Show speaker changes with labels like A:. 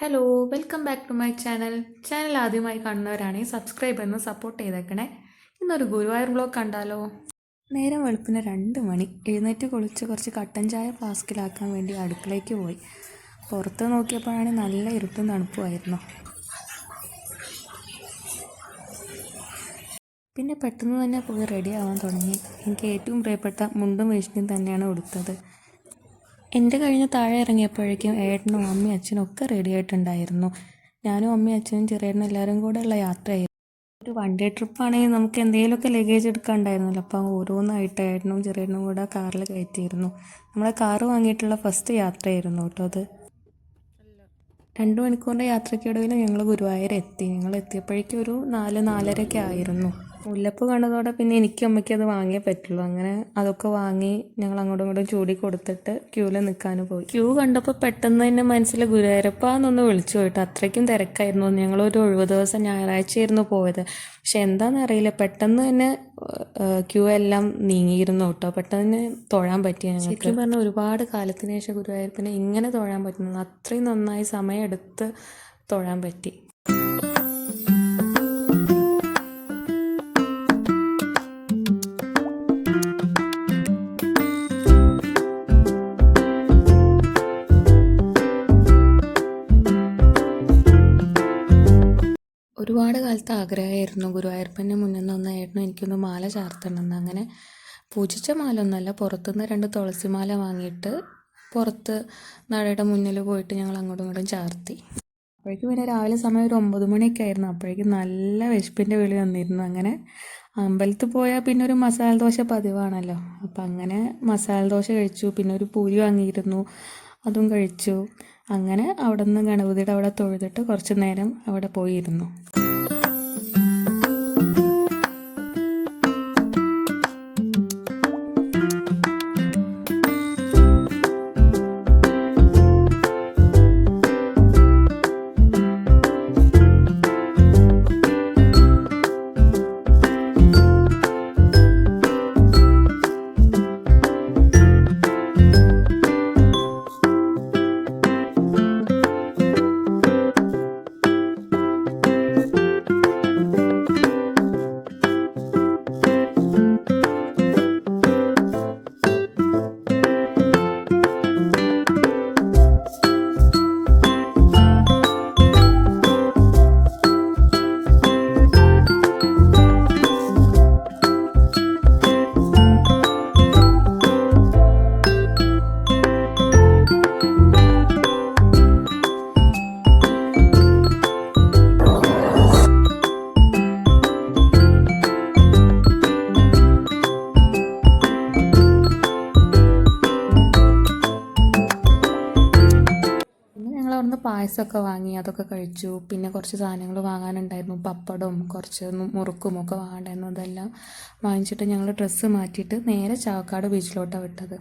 A: Hello welcome back to my channel ആദ്യമായി കാണുന്നവരാണെങ്കിൽ subscribe എന്ന് സപ്പോർട്ട് ചെയ്തേക്കണേ. ഇന്നൊരു ഗുരുവായൂർ വ്ളോഗ് കണ്ടാലോ. നേരം വെളുപ്പിന് 2 മണി. എഴുന്നേറ്റ് കുളിച്ച് കുറച്ച് കട്ടൻ ചായ ഫ്ലാസ്കിലാക്കാൻ വേണ്ടി അടുക്കളയ്ക്ക് പോയി. പുറത്ത് നോക്കിയപ്പോഴാണ് നല്ല ഇരുട്ടും തണുപ്പുമായിരുന്നു. പിന്നെ പെട്ടെന്ന് തന്നെ പോയി റെഡി ആവാൻ തുടങ്ങി. എനിക്ക് ഏറ്റവും പ്രിയപ്പെട്ട മുണ്ടും വേഷ്ടിയും തന്നെയാണ് ഉടുത്തത്. എൻ്റെ കഴിഞ്ഞ് താഴെ ഇറങ്ങിയപ്പോഴേക്കും ഏട്ടനും അമ്മയും അച്ഛനും ഒക്കെ റെഡി ആയിട്ടുണ്ടായിരുന്നു. ഞാനും അമ്മയും അച്ഛനും ചെറിയേട്ടനും എല്ലാവരും കൂടെ ഉള്ള യാത്രയായിരുന്നു. ഒരു വൺ ഡേ ട്രിപ്പാണെങ്കിൽ നമുക്ക് എന്തെങ്കിലുമൊക്കെ ലഗേജ് എടുക്കാനുണ്ടായിരുന്നല്ലോ. അപ്പം ഓരോന്നായിട്ട് ഏട്ടനും ചെറിയേട്ടനും കൂടെ കാറിൽ കയറ്റിയിരുന്നു. നമ്മളെ കാറ് വാങ്ങിയിട്ടുള്ള ഫസ്റ്റ് യാത്രയായിരുന്നു കേട്ടോ അത്. 2 മണിക്കൂറിൻ്റെ യാത്രയ്ക്കിടയിൽ ഞങ്ങൾ ഗുരുവായൂർ എത്തി. ഞങ്ങൾ എത്തിയപ്പോഴേക്കും ഒരു 4-4:30 ആയിരുന്നു. മുല്ലപ്പൂ കണ്ടതോടെ പിന്നെ എനിക്കും അമ്മയ്ക്കും അത് വാങ്ങിയേ പറ്റുള്ളൂ. അങ്ങനെ അതൊക്കെ വാങ്ങി ഞങ്ങൾ അങ്ങോട്ടും ഇങ്ങോട്ടും ചൂടി കൊടുത്തിട്ട് ക്യൂവിൽ നിൽക്കാനും പോയി. ക്യൂ കണ്ടപ്പോൾ പെട്ടെന്ന് തന്നെ മനസ്സിൽ ഗുരുവായൂരപ്പാന്നൊന്ന് വിളിച്ചു പോയിട്ട്. അത്രയ്ക്കും തിരക്കായിരുന്നു. ഞങ്ങളൊരു ഒഴിവ് ദിവസം ഞായറാഴ്ചയായിരുന്നു പോയത്. പക്ഷെ എന്താണെന്നറിയില്ല, പെട്ടെന്ന് തന്നെ ക്യൂ എല്ലാം നീങ്ങിയിരുന്നു കേട്ടോ. പെട്ടെന്ന് തൊഴാൻ പറ്റിയ ഞങ്ങൾക്ക്. ശരിക്കും പറഞ്ഞാൽ ഒരുപാട് കാലത്തിന് ശേഷം ഗുരുവായൂരപ്പനെ ഇങ്ങനെ തൊഴാൻ പറ്റുന്നത്. അത്രയും നന്നായി സമയമെടുത്ത് തൊഴാൻ പറ്റി. ഒരുപാട് കാലത്ത് ആഗ്രഹമായിരുന്നു ഗുരുവായൂരപ്പൻ്റെ മുന്നിൽ നിന്ന് ഏട്ടനും എനിക്കൊന്ന് മാല ചാർത്തണമെന്ന്. അങ്ങനെ പൂജിച്ച മാല ഒന്നുമല്ല, പുറത്തുനിന്ന് 2 തുളസി മാല വാങ്ങിയിട്ട് പുറത്ത് നടയുടെ മുന്നിൽ പോയിട്ട് ഞങ്ങൾ അങ്ങോട്ടും ഇങ്ങോട്ടും ചാർത്തി. അപ്പോഴേക്കും പിന്നെ രാവിലെ സമയം ഒരു 9 മണിയൊക്കെ ആയിരുന്നു. അപ്പോഴേക്കും നല്ല വിശപ്പിൻ്റെ വിളി വന്നിരുന്നു. അങ്ങനെ അമ്പലത്തിൽ പോയാൽ പിന്നെ ഒരു മസാല ദോശ പതിവാണല്ലോ. അപ്പം അങ്ങനെ മസാല ദോശ കഴിച്ചു. പിന്നെ ഒരു പൂരി വാങ്ങിയിരുന്നു, അതും കഴിച്ചു. അങ്ങനെ അവിടെ നിന്ന് ഗണപതിയുടെ അവിടെ തൊഴുതിട്ട് കുറച്ച് നേരം അവിടെ പോയിരുന്നു. അവിടുന്ന് പായസമൊക്കെ വാങ്ങി അതൊക്കെ കഴിച്ചു. പിന്നെ കുറച്ച് സാധനങ്ങൾ വാങ്ങാനുണ്ടായിരുന്നു. പപ്പടവും കുറച്ച് മുറുക്കും ഒക്കെ വാങ്ങാണ്ടായിരുന്നു. അതെല്ലാം വാങ്ങിച്ചിട്ട് ഞങ്ങൾ ഡ്രസ്സ് മാറ്റിയിട്ട് നേരെ ചാവക്കാട് ബീച്ചിലോട്ടാണ് വിട്ടത്.